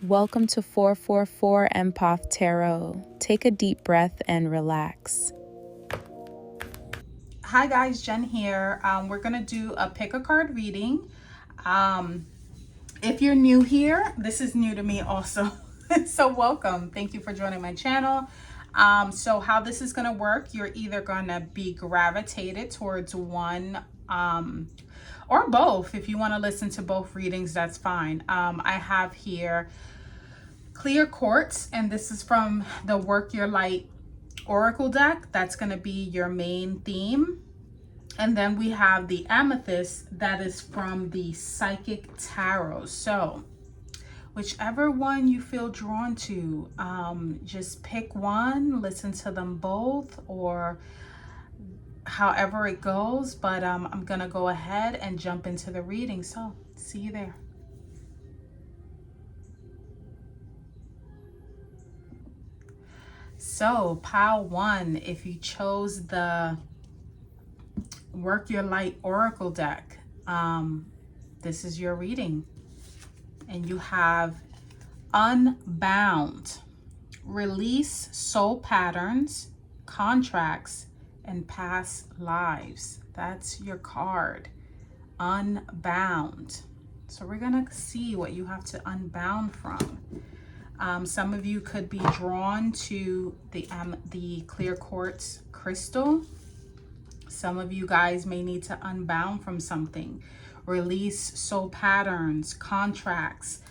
Welcome to 444 Empath Tarot. Take a deep breath and relax. Hi guys, Jen here. We're going to do a pick a card reading. If you're new here, this is new to me also. So welcome. Thank you for joining my channel. So how this is going to work, you're either going to be gravitated towards one or both. If you want to listen to both readings, that's fine. I have here Clear Quartz, and this is from the Work Your Light Oracle deck. That's going to be your main theme. And then we have the Amethyst, that is from the Psychic Tarot. So whichever one you feel drawn to, just pick one, listen to them both, or however it goes. But I'm going to go ahead and jump into the reading. So see you there. So pile one, if you chose the Work Your Light Oracle deck, this is your reading. And you have Unbound, release soul patterns, contracts, and past lives. That's your card, Unbound. So we're gonna see what you have to unbound from. Some of you could be drawn to the clear quartz crystal. Some of you guys may need to unbound from something, release soul patterns, contracts,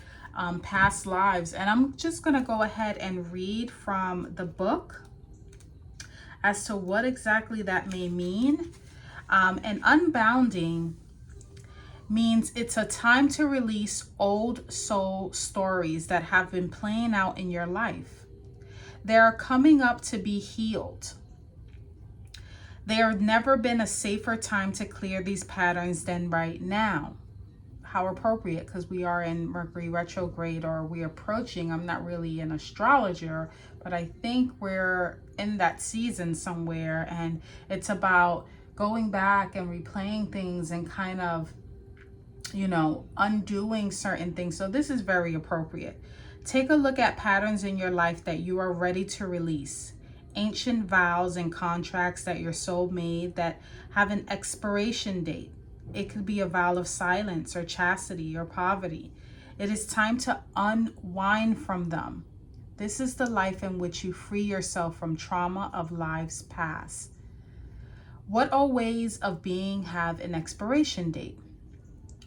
past lives. And I'm just going to go ahead and read from the book as to what exactly that may mean. And unbounding means it's a time to release old soul stories that have been playing out in your life. They are coming up to be healed. There have never been a safer time to clear these patterns than right now. How appropriate, because we are in Mercury retrograde, or we're approaching. I'm not really an astrologer, but I think we're in that season somewhere, and it's about going back and replaying things and kind of, you know, undoing certain things. So this is very appropriate. Take a look at patterns in your life that you are ready to release. Ancient vows and contracts that your soul made that have an expiration date. It could be a vow of silence or chastity or poverty. It is time to unwind from them. This is the life in which you free yourself from trauma of lives past. What all ways of being have an expiration date?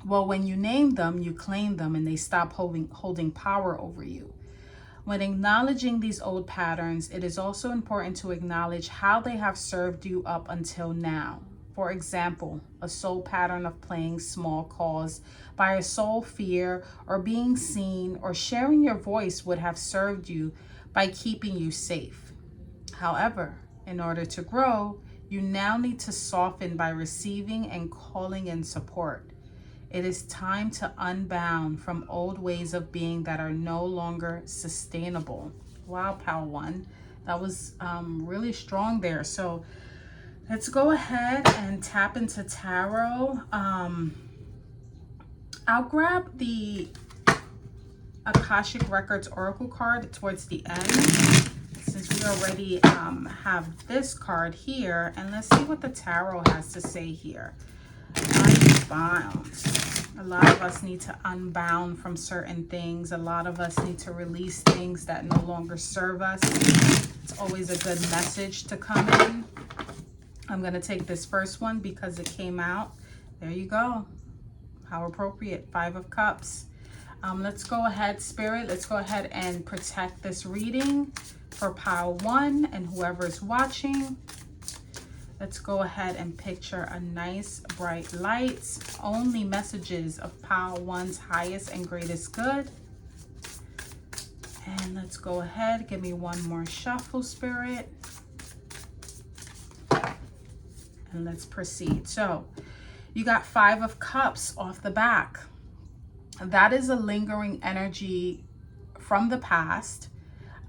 Well, when you name them, you claim them, and they stop holding power over you. When acknowledging these old patterns, it is also important to acknowledge how they have served you up until now. For example, a soul pattern of playing small caused by a soul fear or being seen or sharing your voice would have served you by keeping you safe. However, in order to grow, you now need to soften by receiving and calling in support. It is time to unbound from old ways of being that are no longer sustainable. Wow, pile one. That was really strong there. So let's go ahead and tap into tarot. I'll grab the Akashic Records Oracle card towards the end, since we already have this card here. And let's see what the tarot has to say here. Unbound. A lot of us need to unbound from certain things. A lot of us need to release things that no longer serve us. It's always a good message to come in. I'm going to take this first one because it came out. There you go. How appropriate. 5 of Cups. Let's go ahead, Spirit. Let's go ahead and protect this reading for pile one and whoever's watching. Let's go ahead and picture a nice bright light. Only messages of pile one's highest and greatest good. And let's go ahead. Give me one more shuffle, Spirit. And let's proceed. So you got 5 of Cups off the back. That is a lingering energy from the past.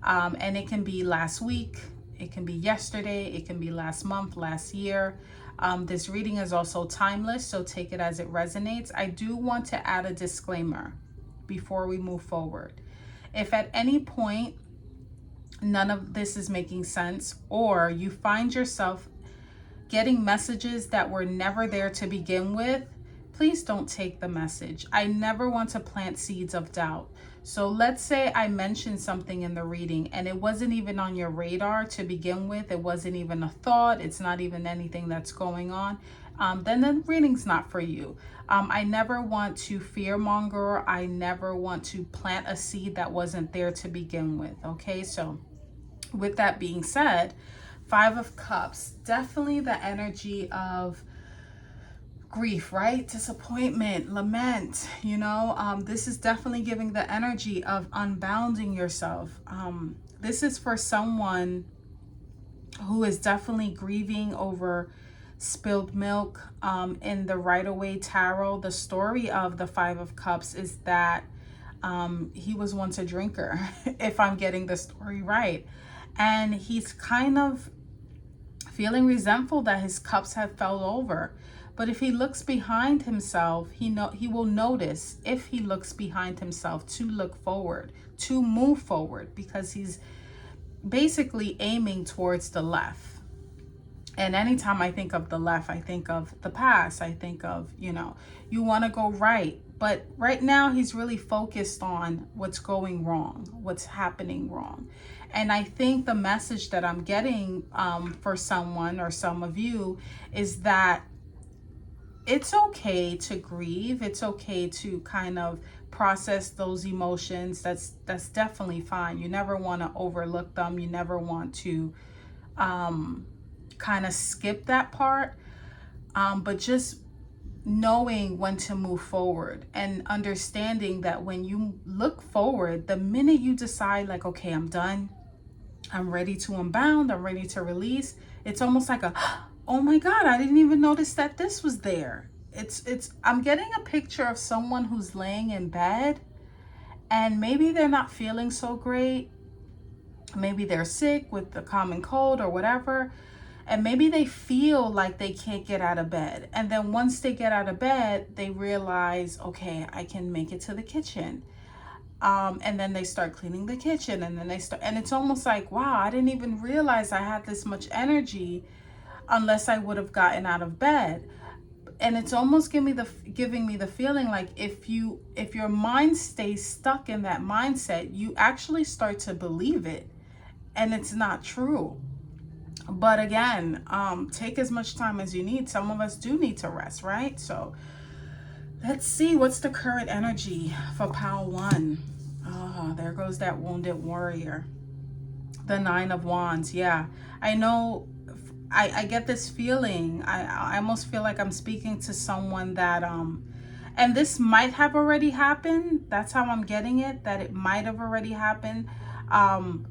And it can be last week. It can be yesterday, it can be last month, last year. This reading is also timeless, so take it as it resonates. I do want to add a disclaimer before we move forward. If at any point none of this is making sense, or you find yourself getting messages that were never there to begin with, please don't take the message. I never want to plant seeds of doubt. So let's say I mentioned something in the reading and it wasn't even on your radar to begin with. It wasn't even a thought. It's not even anything that's going on. Then the reading's not for you. I never want to fearmonger. I never want to plant a seed that wasn't there to begin with. Okay, so with that being said, Five of Cups, definitely the energy of grief, right? Disappointment, lament, this is definitely giving the energy of unbounding yourself. This is for someone who is definitely grieving over spilled milk. In the Rider-Waite Tarot, the story of the Five of Cups is that he was once a drinker, if I'm getting the story right. And he's kind of feeling resentful that his cups have fell over. But if he looks behind himself, he will notice, if he looks behind himself, to look forward, to move forward, because he's basically aiming towards the left. And anytime I think of the left, I think of the past. I think of, you want to go right. But right now he's really focused on what's going wrong, what's happening wrong. And I think the message that I'm getting for someone or some of you is that it's okay to grieve. It's okay to kind of process those emotions. That's definitely fine. You never want to overlook them. You never want to kind of skip that part. But just knowing when to move forward and understanding that when you look forward, the minute you decide like, okay, I'm done, I'm ready to unbound, I'm ready to release, it's almost like oh my God, I didn't even notice that this was there. I'm getting a picture of someone who's laying in bed and maybe they're not feeling so great. Maybe they're sick with the common cold or whatever. And maybe they feel like they can't get out of bed. And then once they get out of bed, they realize, okay, I can make it to the kitchen. And then they start cleaning the kitchen, and then and it's almost like, wow, I didn't even realize I had this much energy unless I would have gotten out of bed. And it's almost giving me the feeling like if your mind stays stuck in that mindset, you actually start to believe it, and it's not true. But again, take as much time as you need. Some of us do need to rest, right? So let's see, what's the current energy for pile 1? Oh, there goes that wounded warrior. The Nine of Wands. Yeah, I know. I get this feeling. I almost feel like I'm speaking to someone that, and this might have already happened. That's how I'm getting it, that it might have already happened.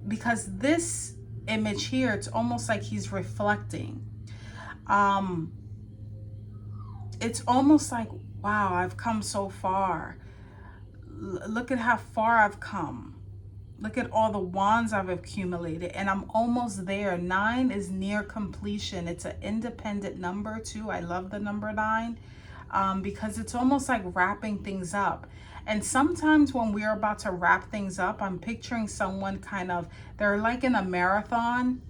Because this image here, it's almost like he's reflecting. It's almost like, wow, I've come so far. Look at how far I've come. Look at all the wands I've accumulated, and I'm almost there. 9 is near completion. It's an independent number too. I love the number 9 because it's almost like wrapping things up. And sometimes when we're about to wrap things up, I'm picturing someone they're like in a marathon,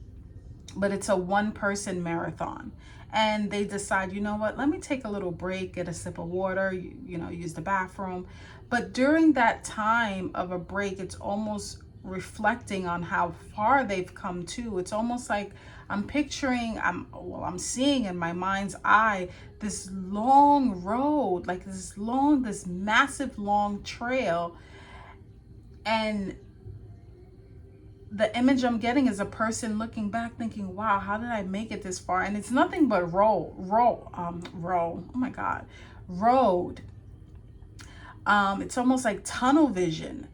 but it's a one-person marathon. And they decide, you know what, let me take a little break, get a sip of water, use the bathroom. But during that time of a break, it's almost reflecting on how far they've come too. It's almost like I'm picturing, I'm seeing in my mind's eye this long road, like this massive long trail. And the image I'm getting is a person looking back thinking, wow, how did I make it this far? And it's nothing but road. Oh my God, road. It's almost like tunnel vision.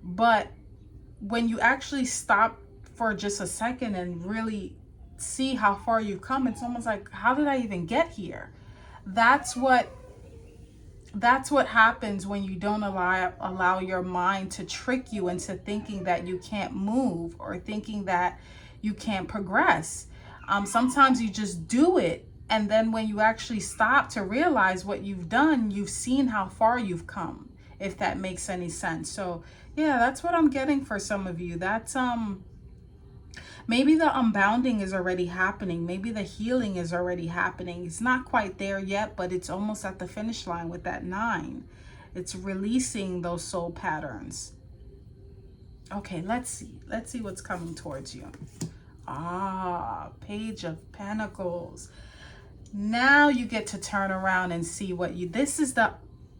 But when you actually stop for just a second and really see how far you've come, it's almost like, how did I even get here? That's what happens when you don't allow your mind to trick you into thinking that you can't move or thinking that you can't progress. Sometimes you just do it, and then when you actually stop to realize what you've done, you've seen how far you've come. if that makes any sense. So yeah, that's what I'm getting for some of you. That's maybe the unbounding is already happening. Maybe the healing is already happening. It's not quite there yet, but it's almost at the finish line with that 9. It's releasing those soul patterns. Okay, let's see what's coming towards you. Page of Pentacles. Now you get to turn around and see what you, this is the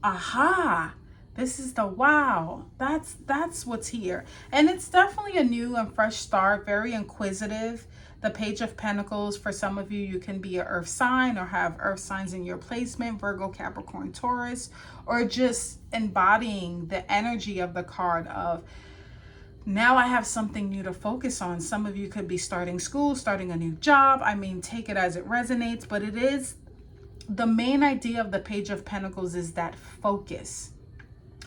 aha. This is the wow. That's what's here. And it's definitely a new and fresh start, very inquisitive. The Page of Pentacles, for some of you, you can be an earth sign or have earth signs in your placement, Virgo, Capricorn, Taurus, or just embodying the energy of the card of, now I have something new to focus on. Some of you could be starting school, starting a new job. I mean, take it as it resonates, but it is, the main idea of the Page of Pentacles is that focus.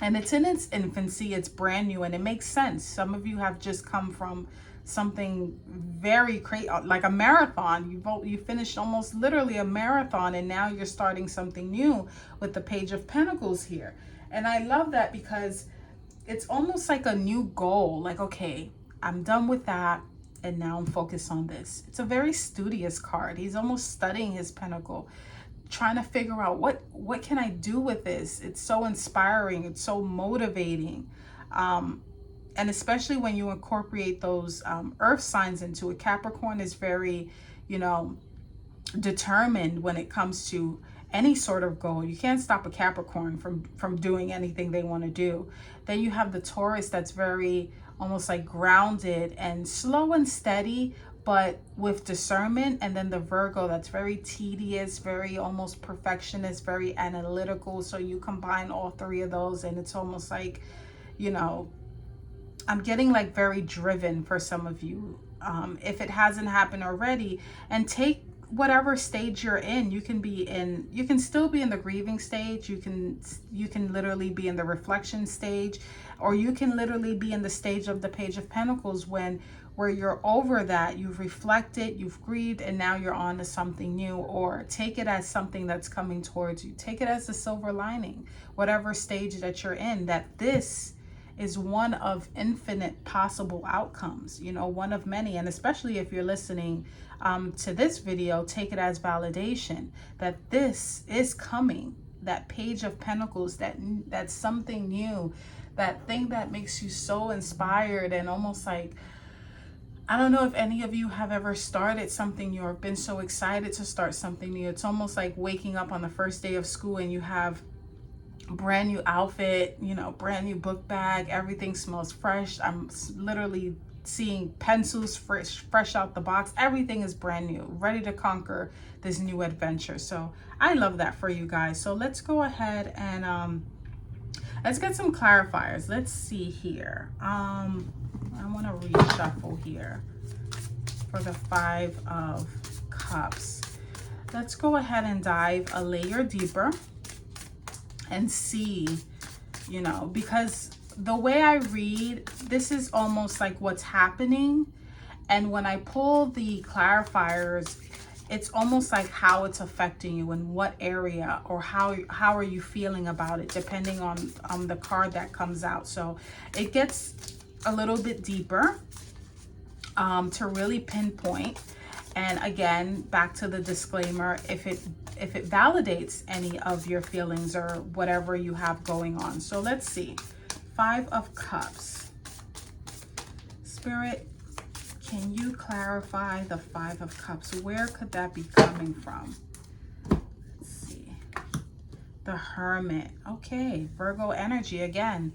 And it's in its infancy, it's brand new, and it makes sense. Some of you have just come from something very crazy, like a marathon. You finished almost literally a marathon, and now you're starting something new with the Page of Pentacles here. And I love that because it's almost like a new goal. Like, okay, I'm done with that, and now I'm focused on this. It's a very studious card. He's almost studying his pentacle, trying to figure out what can I do with this. It's so inspiring, it's so motivating, and especially when you incorporate those earth signs into it. Capricorn is very, you know, determined when it comes to any sort of goal. You can't stop a Capricorn from doing anything they want to do. Then you have the Taurus that's very almost like grounded and slow and steady, but with discernment. And then the Virgo that's very tedious, very almost perfectionist, very analytical. So you combine all 3 of those, and it's almost like, you know, I'm getting like very driven for some of you, if it hasn't happened already. And take whatever stage you're in. You can still be in the grieving stage. You can literally be in the reflection stage, or you can literally be in the stage of the Page of Pentacles where you're over that, you've reflected, you've grieved, and now you're on to something new. Or take it as something that's coming towards you. Take it as the silver lining, whatever stage that you're in, that this is one of infinite possible outcomes, you know, one of many. And especially if you're listening to this video, take it as validation that this is coming. That Page of Pentacles, that's something new, that thing that makes you so inspired and almost like, I don't know if any of you have ever started something new or been so excited to start something new. It's almost like waking up on the first day of school and you have brand new outfit, you know, brand new book bag, everything smells fresh. I'm literally seeing pencils fresh out the box. Everything is brand new, ready to conquer this new adventure. So I love that for you guys. So let's go ahead and let's get some clarifiers. Let's see here. I want to reshuffle here for the 5 of Cups. Let's go ahead and dive a layer deeper and see, you know, because the way I read, this is almost like what's happening. And when I pull the clarifiers, it's almost like how it's affecting you, in what area, or how are you feeling about it, depending on the card that comes out. So it gets a little bit deeper to really pinpoint. And again, back to the disclaimer, if it validates any of your feelings or whatever you have going on. So let's see. 5 of Cups. Spirit, can you clarify the 5 of Cups? Where could that be coming from? Let's see. The Hermit. Okay, Virgo energy again.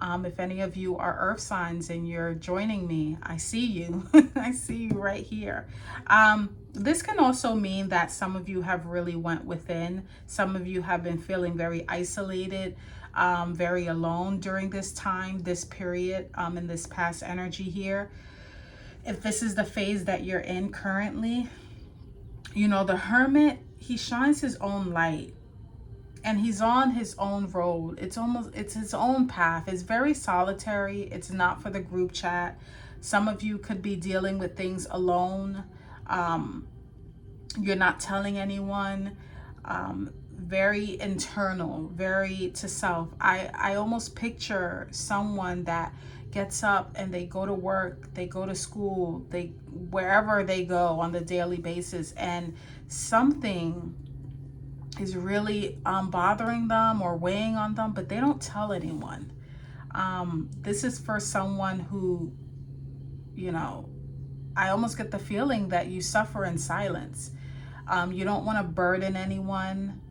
If any of you are earth signs and you're joining me, I see you. I see you right here. This can also mean that some of you have really went within. Some of you have been feeling very isolated, very alone during this time, this period, in this past energy here. If this is the phase that you're in currently, you know, the Hermit, he shines his own light. And he's on his own road. It's his own path. It's very solitary. It's not for the group chat. Some of you could be dealing with things alone. You're not telling anyone. very internal, very to self. I almost picture someone that gets up and they go to work, they go to school, they wherever they go on the daily basis, and something is really bothering them or weighing on them, but they don't tell anyone. This is for someone who, you know, I almost get the feeling that you suffer in silence. You don't want to burden anyone.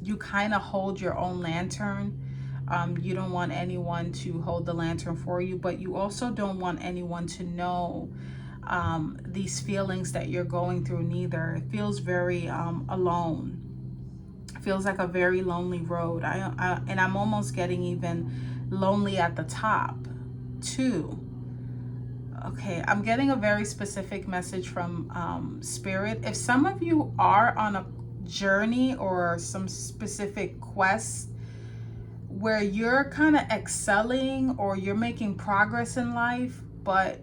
You kind of hold your own lantern. You don't want anyone to hold the lantern for you, but you also don't want anyone to know these feelings that you're going through neither. It feels very alone. It feels like a very lonely road. And I'm almost getting even lonely at the top too. Okay, I'm getting a very specific message from Spirit. If some of you are on a journey or some specific quest where you're kind of excelling or you're making progress in life, but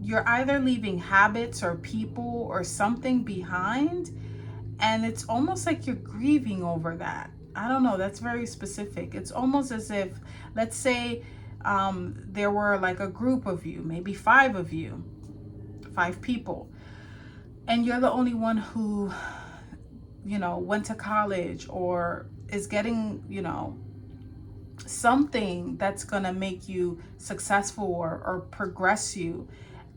you're either leaving habits or people or something behind, and it's almost like you're grieving over that. I don't know, that's very specific. It's almost as if, let's say, there were like a group of you, maybe 5 of you, 5 people, and you're the only one who, you know, went to college or is getting, you know, something that's gonna make you successful or progress you,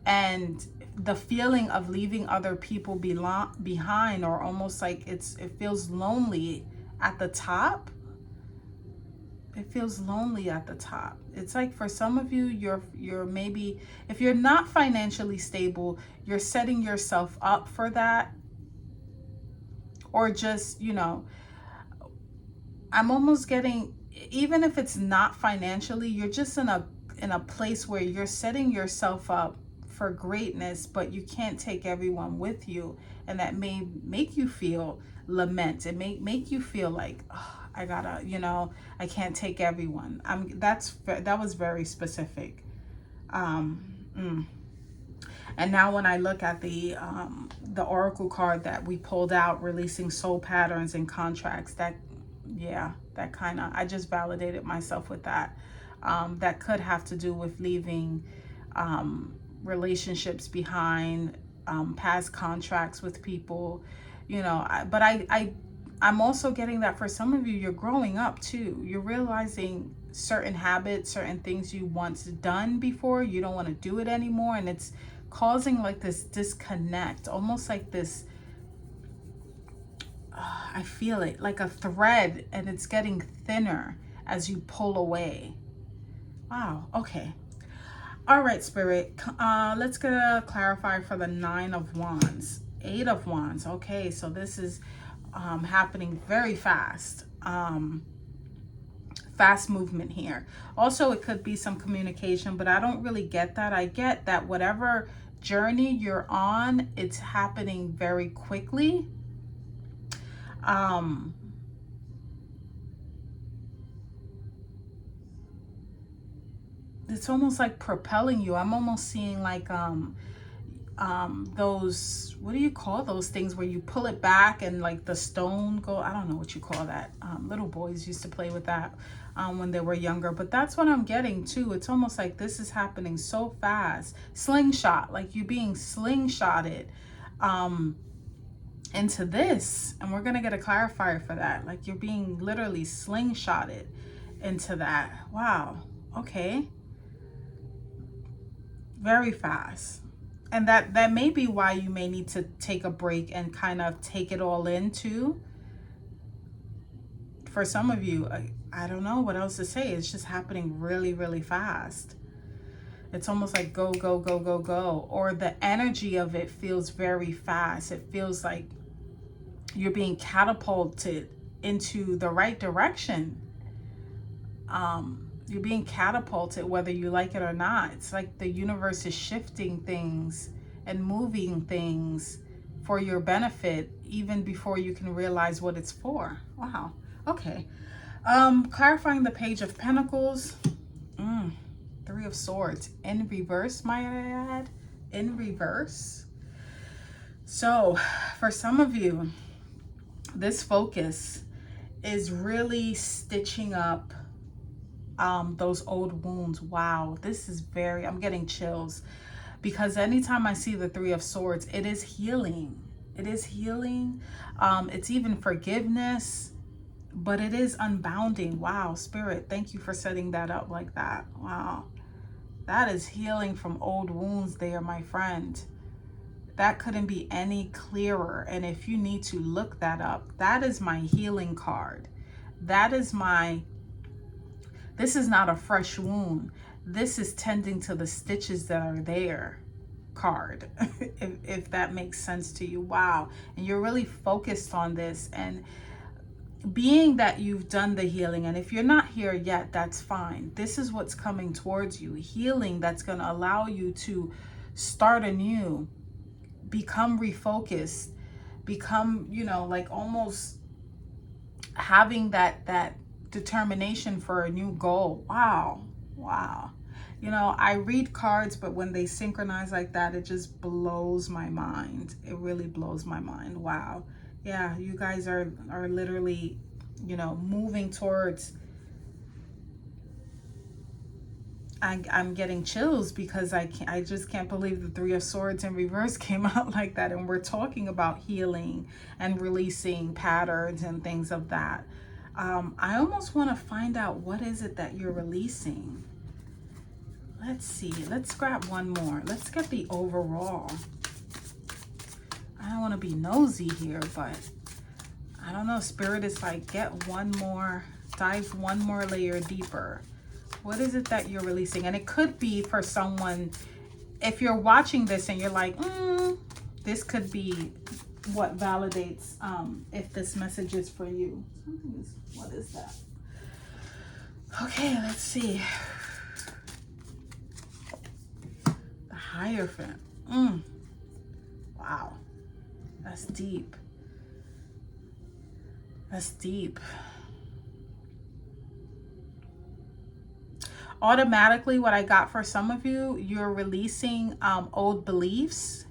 and the feeling of leaving other people behind, or almost like it feels lonely at the top. It feels lonely at the top. It's like for some of you, you're maybe, if you're not financially stable, you're setting yourself up for that. Or just, you know, I'm almost getting, even if it's not financially, you're just in a place where you're setting yourself up for greatness, but you can't take everyone with you, and that may make you feel lament. It may make you feel like, oh, I gotta, you know, I can't take everyone. That was very specific. And now when I look at the oracle card that we pulled out, releasing soul patterns and contracts, that kind of, I just validated myself with that. That could have to do with leaving relationships behind, past contracts with people, you know. But I'm also getting that for some of you, you're growing up too. You're realizing certain habits, certain things you once done before, you don't want to do it anymore, and it's causing like this disconnect, almost like this, I feel it like a thread, and it's getting thinner as you pull away. Wow, okay. All right, Spirit, let's get a clarify for the 9 of Wands. 8 of Wands. Okay, so this is happening very fast. Fast movement here. Also, it could be some communication, but I don't really get that. I get that whatever journey you're on, it's happening very quickly. It's almost like propelling you. I'm almost seeing like those, what do you call those things where you pull it back and like the stone go, I don't know what you call that. Little boys used to play with that when they were younger, but that's what I'm getting too. It's almost like this is happening so fast. Slingshot, like you being slingshotted into this, and we're gonna get a clarifier for that. Like you're being literally slingshotted into that. Wow, okay. Very fast. And that may be why you may need to take a break and kind of take it all in too. For some of you, I don't know what else to say. It's just happening really, really fast. It's almost like go, go, go, go, go. Or the energy of it feels very fast. It feels like you're being catapulted into the right direction. You're being catapulted whether you like it or not. It's like the universe is shifting things and moving things for your benefit even before you can realize what it's for. Wow. Okay. Clarifying the Page of Pentacles. 3 of Swords in reverse, might I add. In reverse. So for some of you, this focus is really stitching up those old wounds. Wow, this is very, I'm getting chills, because anytime I see the Three of Swords, it is healing. It is healing. It's even forgiveness, but it is unbounding. Wow, Spirit, thank you for setting that up like that. Wow, that is healing from old wounds there, my friend. That couldn't be any clearer. And if you need to look that up, that is my healing card. That is my, this is not a fresh wound. This is tending to the stitches that are there card, if that makes sense to you. Wow. And you're really focused on this. And being that you've done the healing, and if you're not here yet, that's fine. This is what's coming towards you. Healing that's going to allow you to start anew, become refocused, become, you know, like almost having that determination for a new goal. Wow. Wow. You know, I read cards, but when they synchronize like that, it just blows my mind. It really blows my mind. Wow. Yeah, you guys are literally, you know, moving towards, I'm getting chills because I just can't believe the Three of Swords in reverse came out like that. And we're talking about healing and releasing patterns and things of that. I almost want to find out, what is it that you're releasing? Let's see. Let's grab one more. Let's get the overall. I don't want to be nosy here, but I don't know. Spirit is like, get one more, dive one more layer deeper. What is it that you're releasing? And it could be for someone, if you're watching this and you're like, this could be what validates if this message is for you. What is that? Okay, let's see. The Hierophant. Wow. That's deep. That's deep. Automatically, what I got for some of you, you're releasing old beliefs.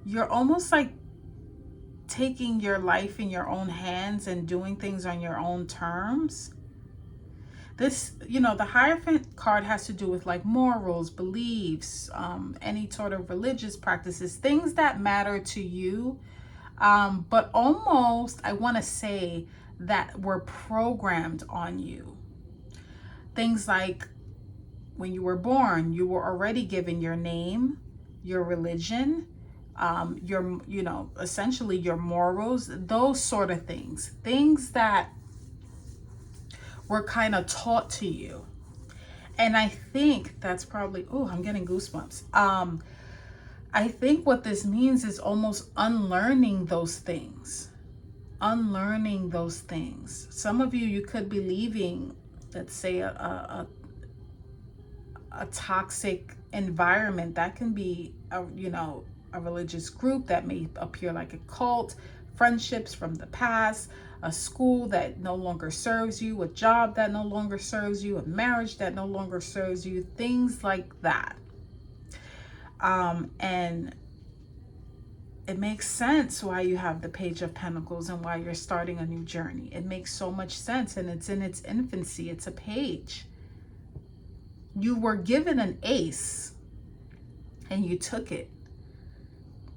You're almost like taking your life in your own hands and doing things on your own terms. This, you know, the Hierophant card has to do with like morals, beliefs, any sort of religious practices, things that matter to you. But almost, I want to say, that were programmed on you. Things like when you were born, you were already given your name, your religion, your, you know, essentially your morals, those sort of things. Things that were kind of taught to you. And I think that's probably, oh, I'm getting goosebumps. I think what this means is almost unlearning those things. Unlearning those things. Some of you, you could be leaving, let's say, a toxic environment. That can be a, you know, a religious group that may appear like a cult, friendships from the past, a school that no longer serves you, a job that no longer serves you, a marriage that no longer serves you, things like that. And it makes sense why you have the Page of Pentacles and why you're starting a new journey. It makes so much sense, and it's in its infancy. It's a page. You were given an ace and you took it.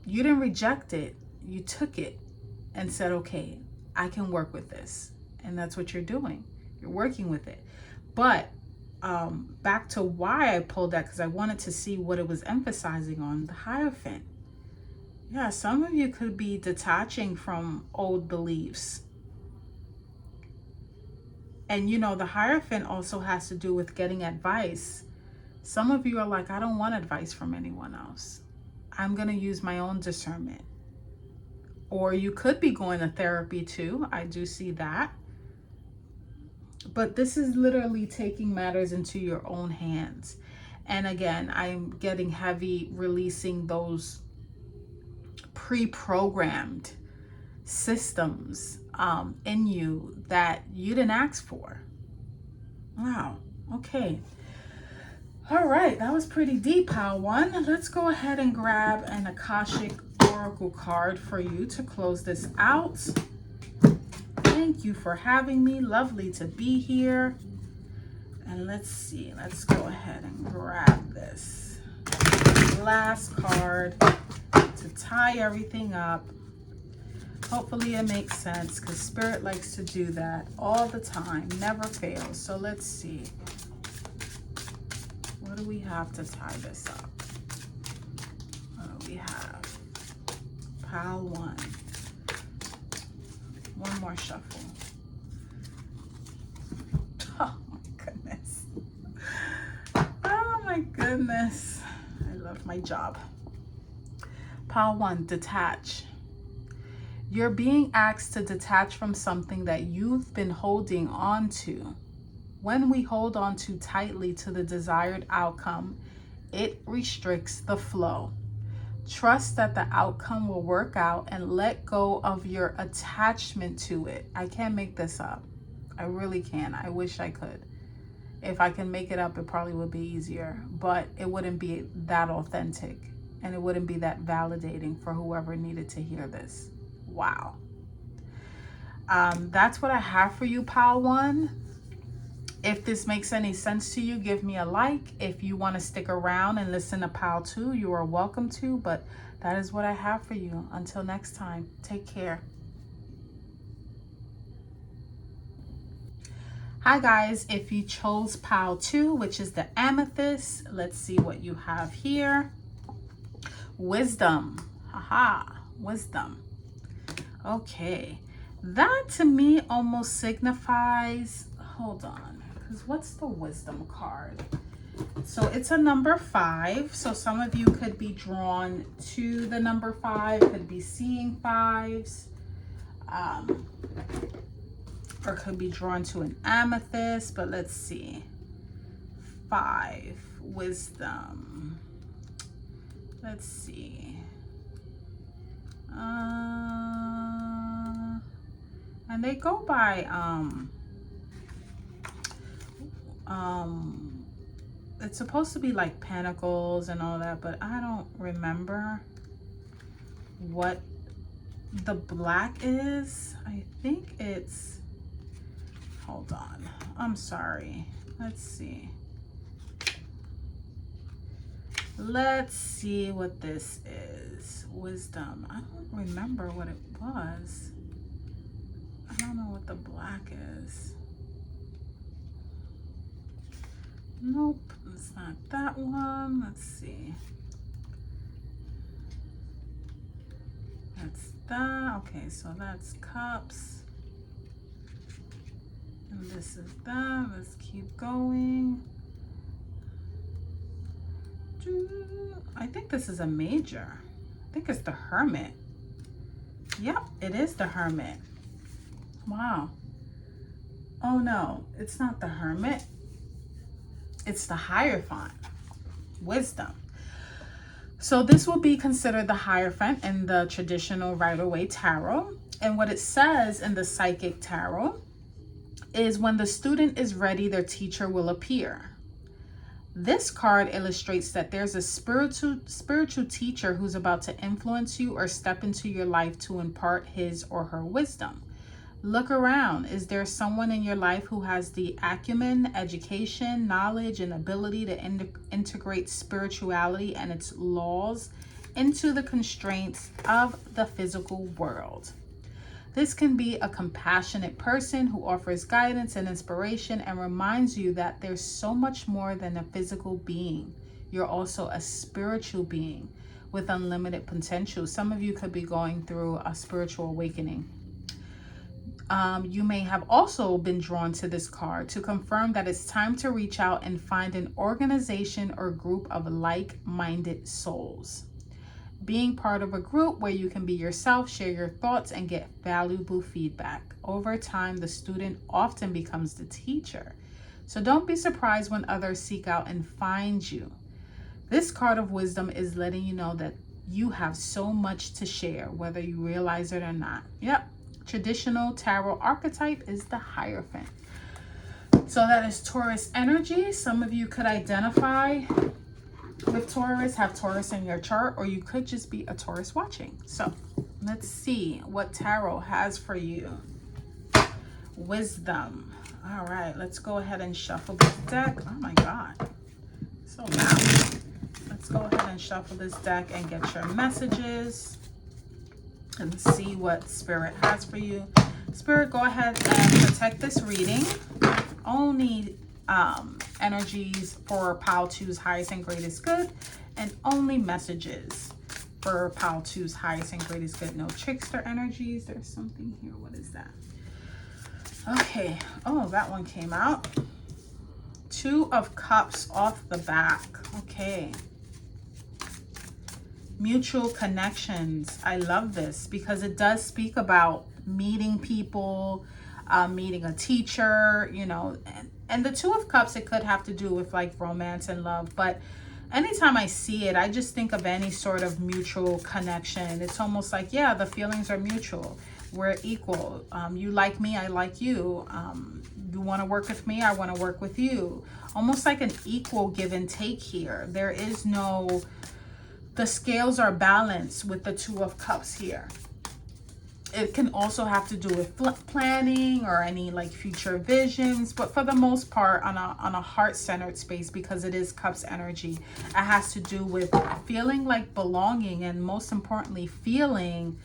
You didn't reject it. You took it and said, okay, I can work with this. And that's what you're doing. You're working with it. But back to why I pulled that, because I wanted to see what it was emphasizing on the Hierophant. Yeah, some of you could be detaching from old beliefs. And you know, the Hierophant also has to do with getting advice. Some of you are like, I don't want advice from anyone else. I'm going to use my own discernment. Or you could be going to therapy too. I do see that. But this is literally taking matters into your own hands. And again, I'm getting heavy releasing those pre-programmed systems in you that you didn't ask for. Wow. Okay. All right. That was pretty deep, pile one. Let's go ahead and grab an Akashic oracle card for you to close this out. Thank you for having me. Lovely to be here. And let's see. Let's go ahead and grab this last card to tie everything up. Hopefully it makes sense, because Spirit likes to do that all the time. Never fails. So let's see. What do we have to tie this up? What do we have? Pile 1. One more shuffle. Oh my goodness. Oh my goodness. I love my job. Pile 1, detach. You're being asked to detach from something that you've been holding on to. When we hold on too tightly to the desired outcome, it restricts the flow. Trust that the outcome will work out and let go of your attachment to it. I can't make this up. I really can. I wish I could. If I can make it up, it probably would be easier, but it wouldn't be that authentic, and it wouldn't be that validating for whoever needed to hear this. Wow. That's what I have for you, Pile 1. If this makes any sense to you, give me a like. If you want to stick around and listen to Pile 2, you are welcome to, but that is what I have for you. Until next time, take care. Hi guys, if you chose Pile 2, which is the amethyst, let's see what you have here. Wisdom. Haha, wisdom. Okay, that to me almost signifies, hold on, because what's the wisdom card? So it's a number 5. So some of you could be drawn to the number 5, could be seeing 5s, or could be drawn to an amethyst, but let's see. 5, wisdom. Let's see. And they go by, it's supposed to be like pentacles and all that, but I don't remember what the black is. I think it's, hold on, I'm sorry. Let's see. Let's see what this is. Wisdom. I don't remember what it was. I don't know what the black is. Nope, it's not that one. Let's see. That's that. Okay, so that's cups. And this is that. Let's keep going. I think this is a major. I think it's the Hermit. Yep, it is the Hermit. Wow. Oh no, it's not the Hermit. It's the Hierophant. Wisdom. So this will be considered the Hierophant in the traditional Rider-Waite Tarot. And what it says in the Psychic Tarot is, when the student is ready, their teacher will appear. This card illustrates that there's a spiritual teacher who's about to influence you or step into your life to impart his or her wisdom. Look around. Is there someone in your life who has the acumen, education, knowledge, and ability to integrate spirituality and its laws into the constraints of the physical world? This can be a compassionate person who offers guidance and inspiration and reminds you that there's so much more than a physical being. You're also a spiritual being with unlimited potential. Some of you could be going through a spiritual awakening. You may have also been drawn to this card to confirm that it's time to reach out and find an organization or group of like-minded souls. Being part of a group where you can be yourself, share your thoughts, and get valuable feedback. Over time, the student often becomes the teacher. So don't be surprised when others seek out and find you. This card of wisdom is letting you know that you have so much to share, whether you realize it or not. Yep. Traditional tarot archetype is the Hierophant. So that is Taurus energy. Some of you could identify with Taurus, have Taurus in your chart, or you could just be a Taurus watching. So let's see what Tarot has for you. Wisdom. All right, let's go ahead and shuffle this deck. Oh my God, so loud. Let's go ahead and shuffle this deck and get your messages and see what Spirit has for you. Spirit, go ahead and protect this reading. Only energies for Pile 2's highest and greatest good, and only messages for Pile 2's highest and greatest good. No trickster energies. There's something here. What is that? Okay. Oh, that one came out. 2 of Cups off the back. Okay. Mutual connections. I love this because it does speak about meeting people, meeting a teacher, you know, and the 2 of Cups, it could have to do with like romance and love, but anytime I see it, I just think of any sort of mutual connection. It's almost like, yeah, the feelings are mutual. We're equal. You like me, I like you. You want to work with me, I want to work with you. Almost like an equal give and take here. There is no, the scales are balanced with the 2 of Cups here. It can also have to do with planning or any like future visions, but for the most part on a heart-centered space, because it is Cups energy, it has to do with feeling like belonging, and most importantly feeling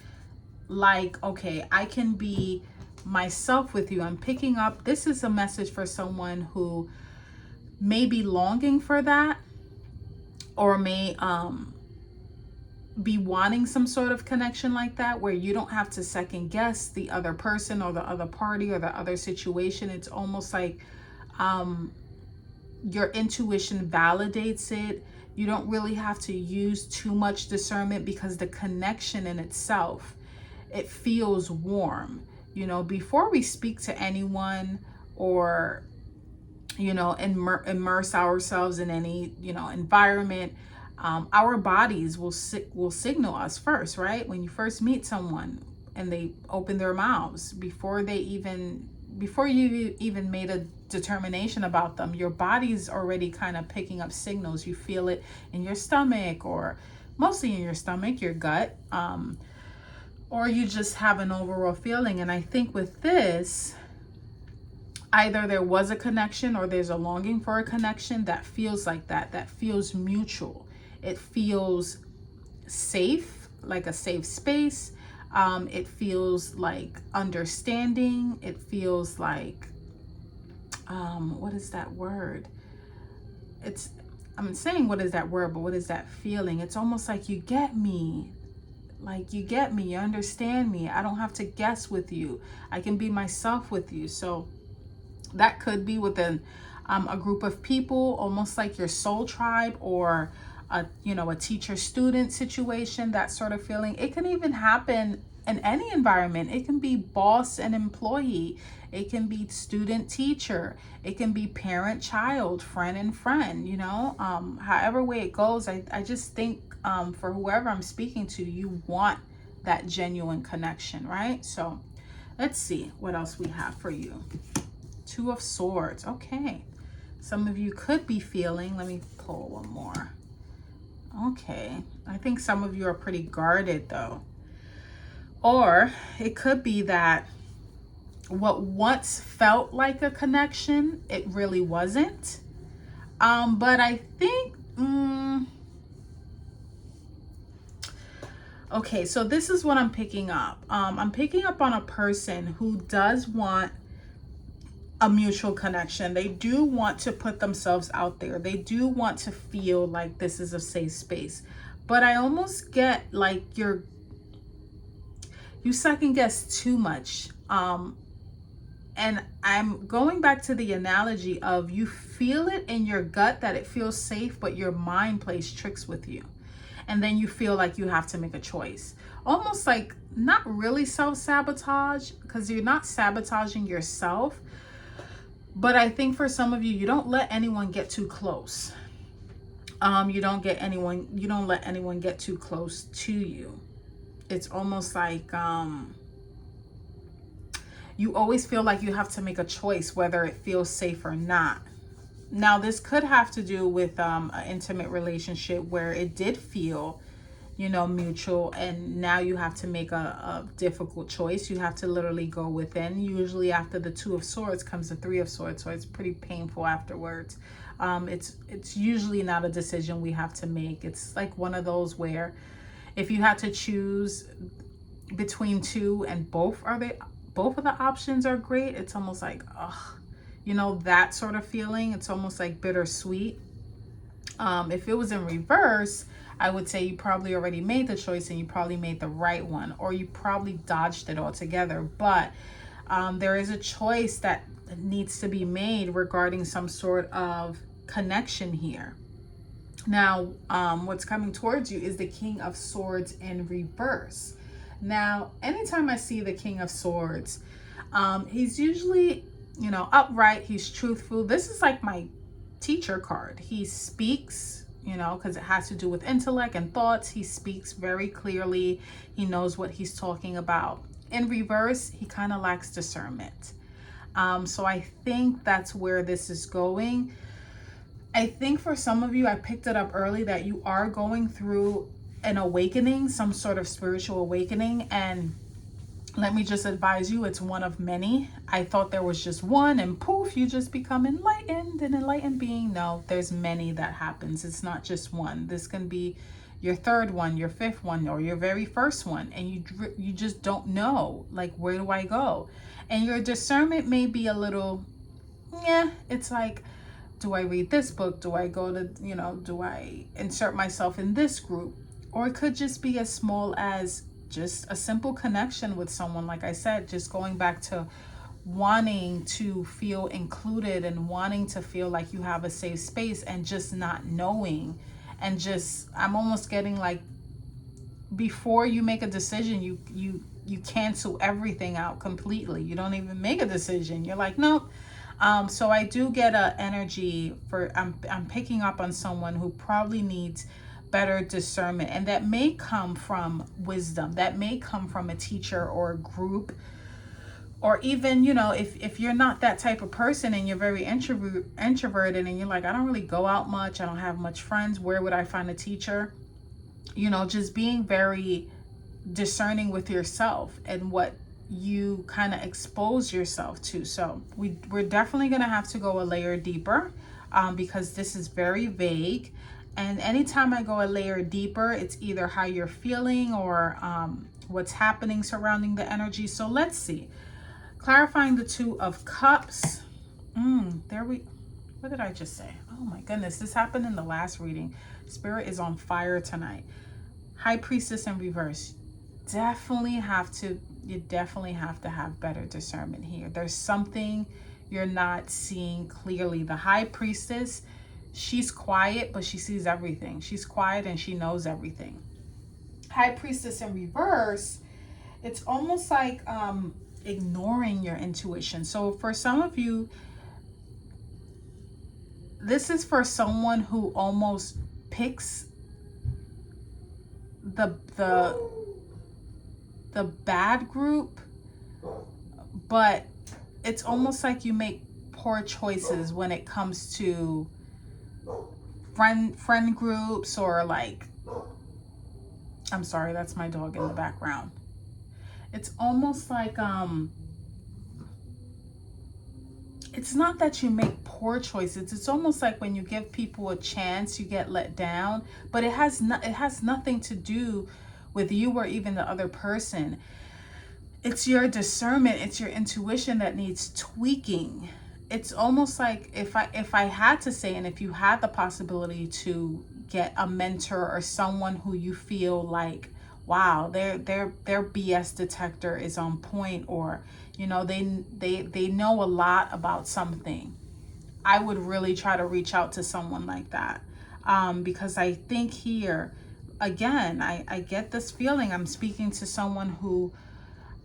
like, okay, I can be myself with you. I'm picking up, this is a message for someone who may be longing for that, or may be wanting some sort of connection like that, where you don't have to second guess the other person or the other party or the other situation. It's almost like your intuition validates it. You don't really have to use too much discernment, because the connection in itself, it feels warm. You know, before we speak to anyone, or, you know, immerse ourselves in any, you know, environment, our bodies will signal us first, right? When you first meet someone and they open their mouths, before you even made a determination about them, your body's already kind of picking up signals. You feel it in your stomach, or mostly in your stomach, your gut, or you just have an overall feeling. And I think with this, either there was a connection, or there's a longing for a connection that feels like that feels mutual. It feels safe, like a safe space. It feels like understanding. It feels like, what is that word? I'm saying what is that word, but what is that feeling? It's almost like you get me. Like, you get me, you understand me. I don't have to guess with you. I can be myself with you. So that could be within a group of people, almost like your soul tribe, or a teacher-student situation, that sort of feeling. It can even happen in any environment. It can be boss and employee. It can be student-teacher. It can be parent-child, friend and friend, you know, however way it goes. I just think for whoever I'm speaking to, you want that genuine connection, right? So let's see what else we have for you. 2 of Swords. Okay. Some of you could be feeling, let me pull one more. Okay. I think some of you are pretty guarded though. Or it could be that what once felt like a connection, it really wasn't. But I think, okay, so this is what I'm picking up. I'm picking up on a person who does want a mutual connection. They do want to put themselves out there. They do want to feel like this is a safe space. But I almost get like you second guess too much. And I'm going back to the analogy of, you feel it in your gut that it feels safe, but your mind plays tricks with you. And then you feel like you have to make a choice. Almost like, not really self-sabotage, because you're not sabotaging yourself. But I think for some of you, you don't let anyone get too close. You don't let anyone get too close to you. It's almost like you always feel like you have to make a choice, whether it feels safe or not. Now, this could have to do with an intimate relationship where it did feel, mutual, and now you have to make a difficult choice. You have to literally go within. Usually after the Two of Swords comes the Three of Swords, so it's pretty painful afterwards. It's usually not a decision we have to make. It's like one of those where if you had to choose between two and both of the options are great, it's almost like, that sort of feeling. It's almost like bittersweet. If it was in reverse, I would say you probably already made the choice and you probably made the right one, or you probably dodged it altogether. But there is a choice that needs to be made regarding some sort of connection here. Now, what's coming towards you is the King of Swords in reverse. Now, anytime I see the King of Swords, he's usually, upright. He's truthful. This is like my teacher card. He speaks, because it has to do with intellect and thoughts. He speaks very clearly. He knows what he's talking about. In reverse, he kind of lacks discernment. So I think that's where this is going. I think for some of you, I picked it up early that you are going through an awakening, some sort of spiritual awakening. And let me just advise you, it's one of many. I thought there was just one and poof, you just become enlightened, an enlightened being. No, there's many that happens. It's not just one. This can be your third one, your fifth one, or your very first one. And you just don't know, like, where do I go? And your discernment may be a little, it's like, do I read this book? Do I go to, do I insert myself in this group? Or it could just be as small as just a simple connection with someone. Like I said, just going back to wanting to feel included and wanting to feel like you have a safe space, and just not knowing. And just, I'm almost getting like, before you make a decision, you cancel everything out completely. You don't even make a decision. You're like, nope. So I do get a energy for, I'm picking up on someone who probably needs better discernment, and that may come from wisdom, that may come from a teacher or a group, or even, if you're not that type of person and you're very introverted and you're like, I don't really go out much, I don't have much friends, where would I find a teacher? Just being very discerning with yourself and what you kind of expose yourself to. So we're definitely going to have to go a layer deeper, because this is very vague. And anytime I go a layer deeper, it's either how you're feeling or what's happening surrounding the energy. So let's see. Clarifying the Two of Cups. What did I just say? Oh my goodness, this happened in the last reading. Spirit is on fire tonight. High Priestess in reverse. You definitely have to have better discernment here. There's something you're not seeing clearly. The High Priestess, she's quiet, but she sees everything. She's quiet and she knows everything. High Priestess in reverse, it's almost like ignoring your intuition. So for some of you, this is for someone who almost picks the bad group, but it's almost like you make poor choices when it comes to friend groups, or like, I'm sorry, that's my dog in the background. It's almost like it's not that you make poor choices. It's almost like when you give people a chance, you get let down, but it has nothing to do with you or even the other person. It's your discernment, it's your intuition that needs tweaking. It's almost like if I had to say, and if you had the possibility to get a mentor or someone who you feel like, wow, their BS detector is on point, or they know a lot about something, I would really try to reach out to someone like that, because I think here again, I get this feeling I'm speaking to someone who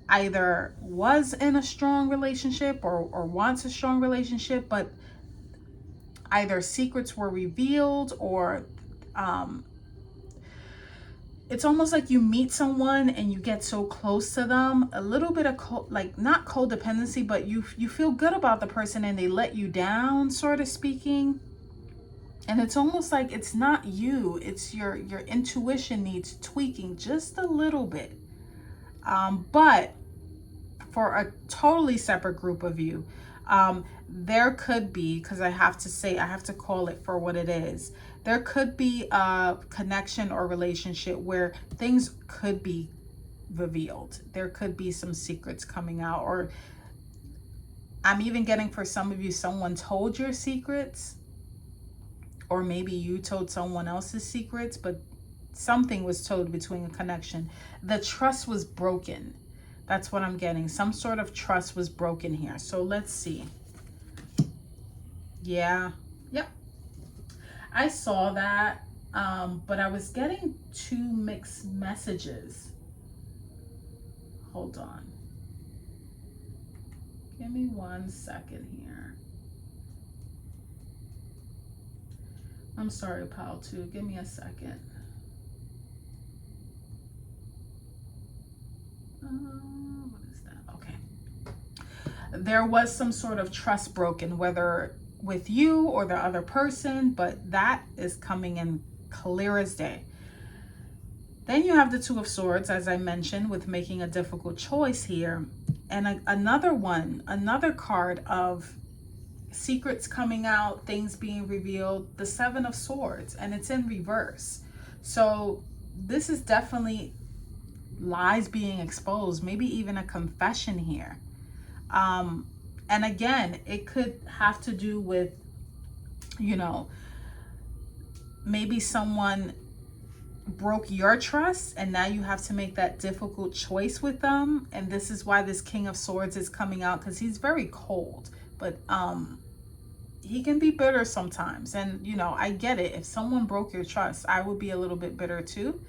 either was in a strong relationship or wants a strong relationship, but either secrets were revealed, or it's almost like you meet someone and you get so close to them, a little bit of like not codependency, but you feel good about the person and they let you down, sort of speaking. And it's almost like it's not you, it's your intuition needs tweaking just a little bit. But for a totally separate group of you, there could be, because I have to call it for what it is. There could be a connection or relationship where things could be revealed. There could be some secrets coming out, or I'm even getting, for some of you, someone told your secrets, or maybe you told someone else's secrets, but something was told between a connection. The trust was broken. That's what I'm getting. Some sort of trust was broken here. So let's see. Yeah. Yep. I saw that. But I was getting two mixed messages. Hold on. Give me 1 second here. I'm sorry, pal, too. Give me a second. What is that? Okay. There was some sort of trust broken, whether with you or the other person, but that is coming in clear as day. Then you have the Two of Swords, as I mentioned, with making a difficult choice here. And another card of secrets coming out, things being revealed, the Seven of Swords, and it's in reverse. So this is definitely lies being exposed, maybe even a confession here. And again, it could have to do with, maybe someone broke your trust and now you have to make that difficult choice with them. And this is why this King of Swords is coming out, because he's very cold, but he can be bitter sometimes. And I get it. If someone broke your trust, I would be a little bit bitter too.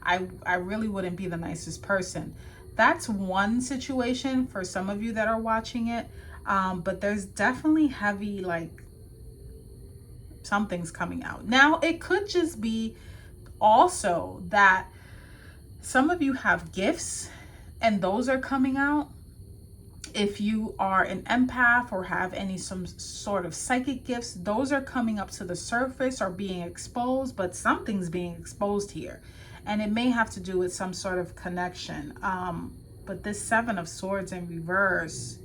I really wouldn't be the nicest person. That's one situation for some of you that are watching it. But there's definitely heavy, like, something's coming out. Now, it could just be also that some of you have gifts and those are coming out. If you are an empath or have some sort of psychic gifts, those are coming up to the surface or being exposed, but something's being exposed here. And it may have to do with some sort of connection. But this Seven of Swords in reverse,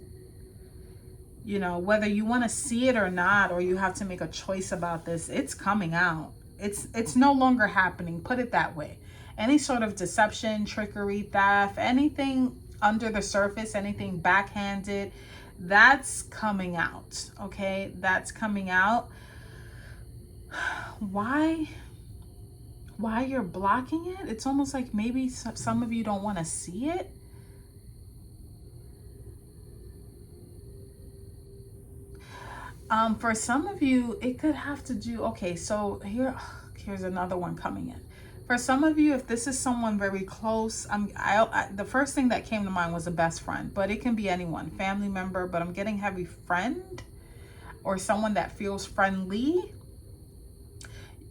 whether you want to see it or not, or you have to make a choice about this, it's coming out. It's no longer happening. Put it that way. Any sort of deception, trickery, theft, anything under the surface, anything backhanded, that's coming out. Okay, that's coming out. Why you're blocking it? It's almost like maybe some of you don't want to see it. For some of you, it could have to do, okay, so here's another one coming in. For some of you, if this is someone very close, the first thing that came to mind was a best friend, but it can be anyone, family member, but I'm getting heavy friend or someone that feels friendly,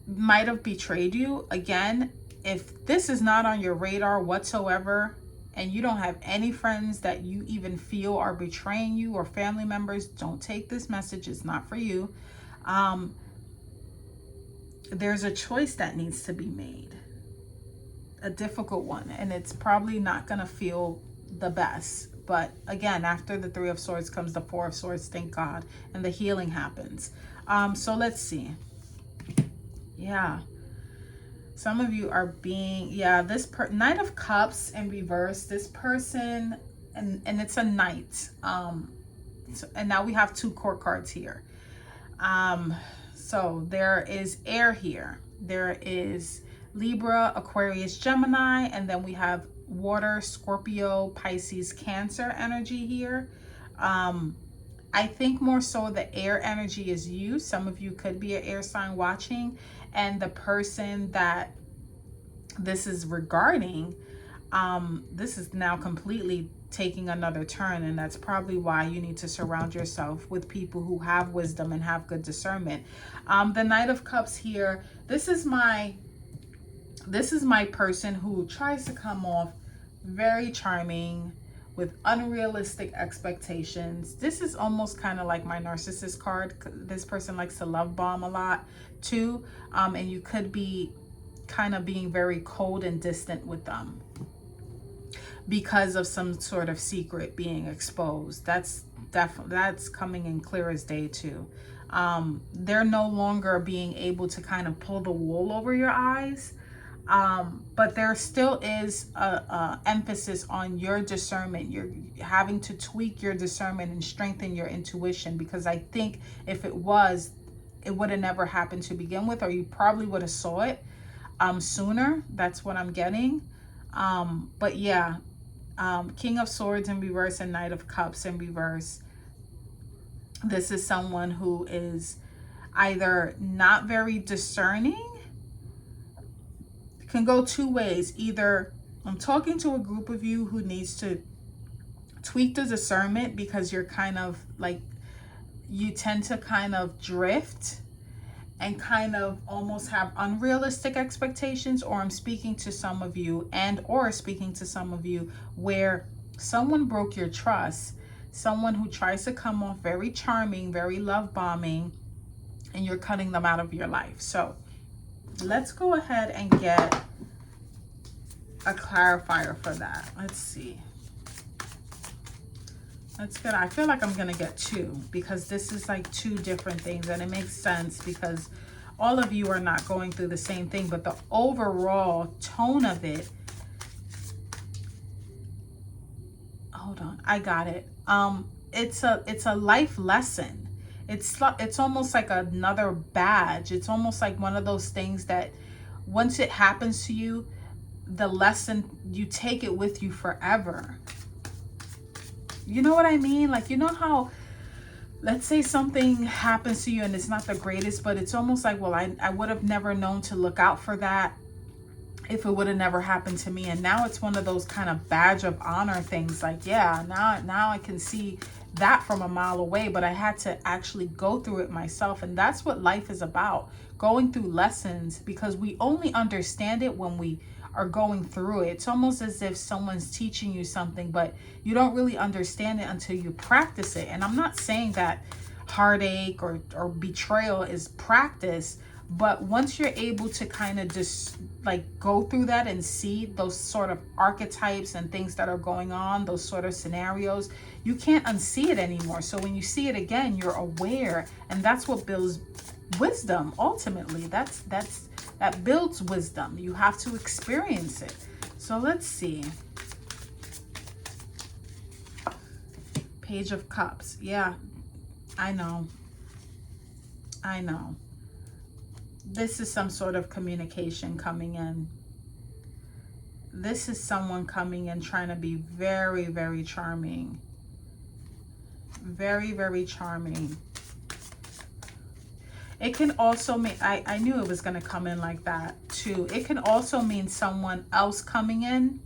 might have betrayed you. Again, if this is not on your radar whatsoever, and you don't have any friends that you even feel are betraying you, or family members, don't take this message. It's not for you. There's a choice that needs to be made, a difficult one, and it's probably not going to feel the best. But again, after the Three of Swords comes the Four of Swords, thank God, and the healing happens. So let's see. Yeah. Some of you are being, this Knight of Cups in reverse, this person, and it's a knight. And now we have two court cards here. So there is air here. There is Libra, Aquarius, Gemini, and then we have water, Scorpio, Pisces, Cancer energy here. I think more so the air energy is you. Some of you could be an air sign watching, and the person that this is regarding, this is now completely taking another turn, and that's probably why you need to surround yourself with people who have wisdom and have good discernment. The Knight of Cups here, this is my This is my person who tries to come off very charming with unrealistic expectations. This is almost kind of like my narcissist card. This person likes to love bomb a lot too. And you could be kind of being very cold and distant with them because of some sort of secret being exposed. That's definitely, that's coming in clear as day too. They're no longer being able to kind of pull the wool over your eyes. But there still is a emphasis on your discernment. You're having to tweak your discernment and strengthen your intuition, because I think if it was, it would have never happened to begin with, or you probably would have saw it sooner. That's what I'm getting. But yeah, King of Swords in reverse and Knight of Cups in reverse. This is someone who is either not very discerning. Can go two ways. Either I'm talking to a group of you who needs to tweak the discernment because you're kind of like, you tend to kind of drift and kind of almost have unrealistic expectations, or I'm speaking to some of you or speaking to some of you where someone broke your trust, someone who tries to come off very charming, very love bombing, and you're cutting them out of your life. So let's go ahead and get a clarifier for that. Let's see. That's good. I feel like I'm going to get two, because this is like two different things, and it makes sense because all of you are not going through the same thing, but the overall tone of it. Hold on. I got it. It's a life lesson. It's almost like another badge. It's almost like one of those things that once it happens to you, the lesson, you take it with you forever. You know what I mean? Like, you know how, let's say something happens to you and it's not the greatest, but it's almost like, well, I would have never known to look out for that if it would have never happened to me. And now it's one of those kind of badge of honor things. Like, yeah, now I can see that from a mile away, but I had to actually go through it myself. And that's what life is about, going through lessons, because we only understand it when we are going through it. It's almost as if someone's teaching you something, but you don't really understand it until you practice it. And I'm not saying that heartache or betrayal is practice, but once you're able to kind of just like go through that and see those sort of archetypes and things that are going on, those sort of scenarios, you can't unsee it anymore. So when you see it again, you're aware, and that's what builds wisdom. Ultimately, that builds wisdom. You have to experience it. So let's see. Page of Cups. Yeah, I know. This is some sort of communication coming in. This is someone coming in trying to be very, very charming. Very, very charming. It can also mean, I knew it was going to come in like that too. It can also mean someone else coming in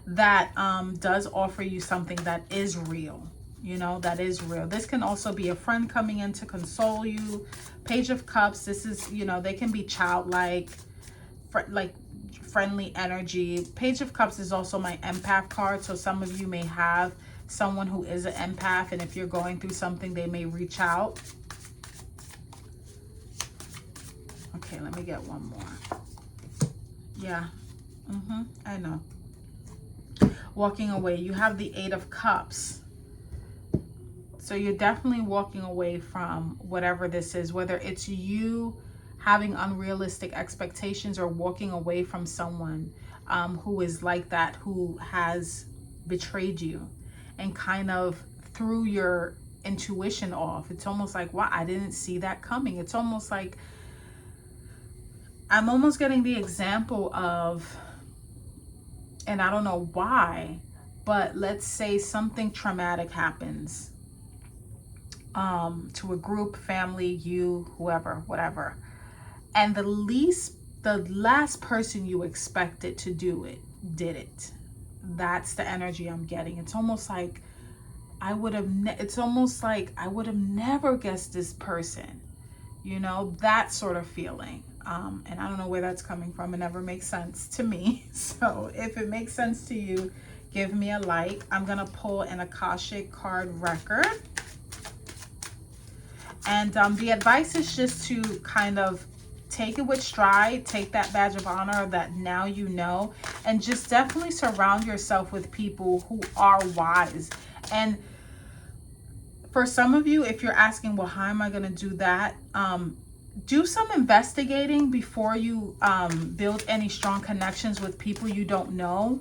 that does offer you something that is real. You know, that is real. This can also be a friend coming in to console you. Page of Cups, this is, you know, they can be childlike, like friendly energy. Page of Cups is also my empath card. So some of you may have someone who is an empath, and if you're going through something, they may reach out. Okay, let me get one more. Yeah, I know. Walking away. You have the Eight of Cups. So you're definitely walking away from whatever this is, whether it's you having unrealistic expectations or walking away from someone who is like that, who has betrayed you and kind of threw your intuition off. It's almost like, wow, I didn't see that coming. It's almost like, I'm almost getting the example of, and I don't know why, but let's say something traumatic happens to a group, family, you, whoever, whatever. And the last person you expected to do it, did it. That's the energy I'm getting. It's almost like I would have never guessed this person, you know, that sort of feeling. And I don't know where that's coming from. It never makes sense to me. So if it makes sense to you, give me a like. I'm going to pull an Akashic card record. And the advice is just to kind of take it with stride, take that badge of honor that now you know, and just definitely surround yourself with people who are wise. And for some of you, if you're asking, well, how am I going to do that? Do some investigating before you build any strong connections with people you don't know.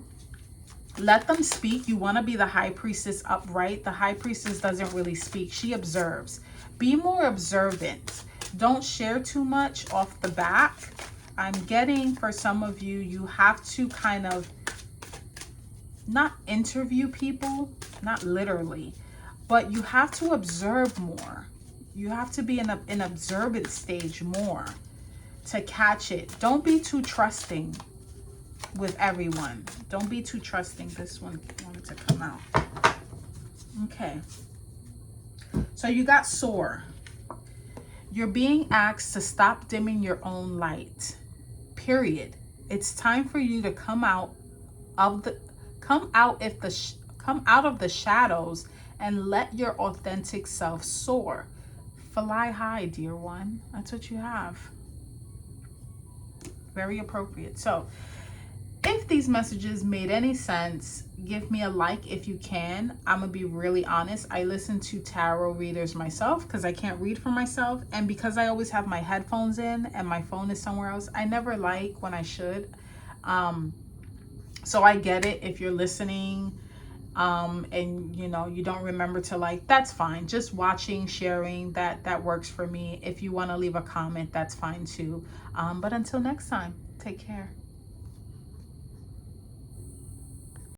Let them speak. You want to be the high priestess upright. The high priestess doesn't really speak. She observes. Be more observant. Don't share too much off the back. I'm getting, for some of you, you have to kind of not interview people, not literally, but you have to observe more. You have to be in an observant stage more to catch it. Don't be too trusting with everyone. Don't be too trusting. This one wanted to come out. Okay. So you got soar. You're being asked to stop dimming your own light. Period. It's time for you to come out of the shadows and let your authentic self soar. Fly high, dear one. That's what you have. Very appropriate. So if these messages made any sense, give me a like if you can. I'm going to be really honest. I listen to tarot readers myself because I can't read for myself. And because I always have my headphones in and my phone is somewhere else, I never like when I should. So I get it if you're listening and you know you don't remember to like, that's fine. Just watching, sharing, that works for me. If you want to leave a comment, that's fine too. But until next time, take care.